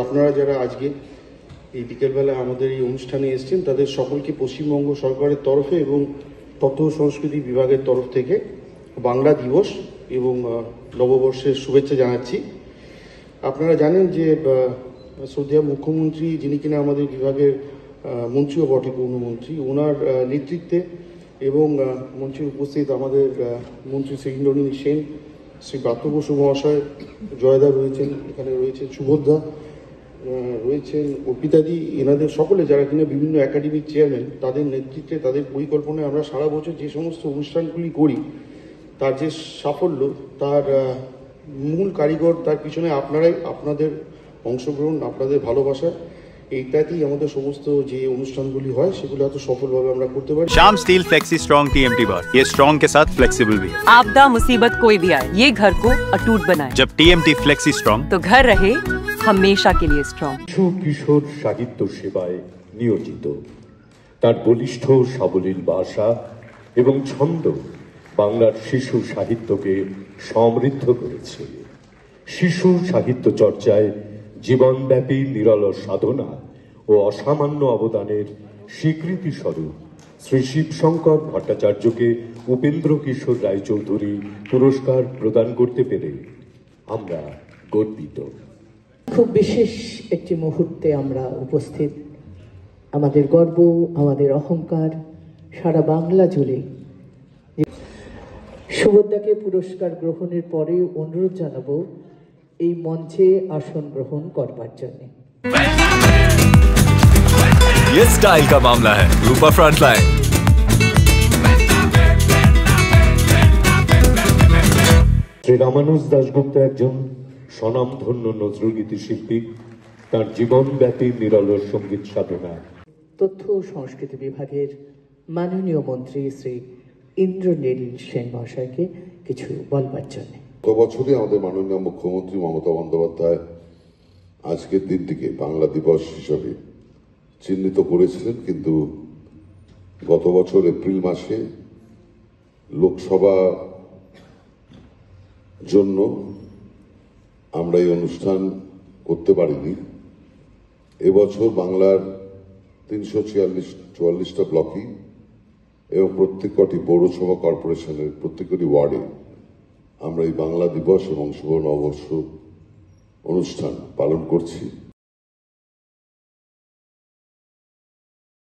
আপনারা যারা আজকে এই বিকেলবেলায় আমাদের এই অনুষ্ঠানে এসেছেন তাদের সকলকে পশ্চিমবঙ্গ সরকারের তরফে এবং তথ্য সংস্কৃতি বিভাগের তরফ থেকে বাংলা দিবস এবং নববর্ষের শুভেচ্ছা জানাচ্ছি। আপনারা জানেন যে শ্রদ্ধেয় মুখ্যমন্ত্রী, যিনি কিনা আমাদের বিভাগের মন্ত্রীও বটে, পূর্ণমন্ত্রী, ওনার নেতৃত্বে এবং মঞ্চে উপস্থিত আমাদের মন্ত্রী শ্রী ইন্দ্রনীল সেন, শ্রী ব্রাত্য বসু মহাশয়, জয়দা রয়েছেন, এখানে রয়েছেন সুভদ্রা, রয়েছেন অর্পিতাদি, এনাদের সকলে যারা কিনা বিভিন্ন একাডেমিক চেয়ারম্যান, তাদের নেতৃত্বে, তাদের পরিকল্পনায় আমরা সারা বছর যে সমস্ত অনুষ্ঠানগুলি করি তার যে সাফল্য, তার মূল কারিগর, তার পিছনে আপনারাই, আপনাদের অংশগ্রহণ, আপনাদের ভালোবাসা, এইটাতেই আমাদের সমস্ত যে অনুষ্ঠানগুলি হয় সেগুলো এত সফলভাবে আমরা করতে পারি। Shyam steel flexi strong TMT बार, ये स्ट्रॉन्ग के साथ फ्लेक्सिबल भी है। आपदा मुसीबत कोई भी आए, ये घर को अटूट बनाए। जब टीएमटी फ्लेक्सी स्ट्रॉन्ग, तो घर रहे हमेशा के लिए स्ट्रॉन्ग। কিশোর সাহিত্য সেবায় নিয়োজিত, তার বলিষ্ঠ সাবলীল ভাষা এবং ছন্দ বাংলার শিশু সাহিত্যকে সমৃদ্ধ করেছে। শিশু সাহিত্য চর্চায় জীবনব্যাপী নিরলস সাধনা ও অসামান্য অবদানের স্বীকৃতি স্বরূপ শ্রী শিবশঙ্কর ভট্টাচার্যকে উপেন্দ্র কিশোর রায়চৌধুরী পুরস্কার প্রদান করতে পেরে আমরা গর্বিত। খুব বিশেষ একটি মুহূর্তে আমরা উপস্থিত। আমাদের গর্ব, আমাদের অহংকার সারা বাংলা জুড়ে। সুভদ্রাকে পুরস্কার গ্রহণের পরে অনুরোধ জানাবো এই মঞ্চে আসন গ্রহণ করবার জন্য। ये स्टाइल का मामला है, रूपा फ्रंटलाइन। শ্রী রামানুজ দাশগুপ্ত একজন স্বনামধন্য নজরুলগীতি শিল্পী। তার জীবনব্যাপী নিরলস সঙ্গীত সাধনা। তথ্য ও সংস্কৃতি বিভাগের মাননীয় মন্ত্রী শ্রী ইন্দ্রনীল সেন মহাশয়কে কিছু বলবার জন্য। গত বছরই আমাদের মাননীয় মুখ্যমন্ত্রী মমতা বন্দ্যোপাধ্যায় আজকের দিনটিকে বাংলা দিবস হিসাবে চিহ্নিত করেছিলেন, কিন্তু গত বছর এপ্রিল মাসে লোকসভা জন্য আমরা এই অনুষ্ঠান করতে পারিনি। এবছর বাংলার 344টা ব্লকে এবং প্রত্যেকটি পৌরসভা কর্পোরেশনের প্রত্যেকটি ওয়ার্ডে আমরা এই বাংলা দিবস এবং শুভ নববর্ষ অনুষ্ঠান পালন করছি।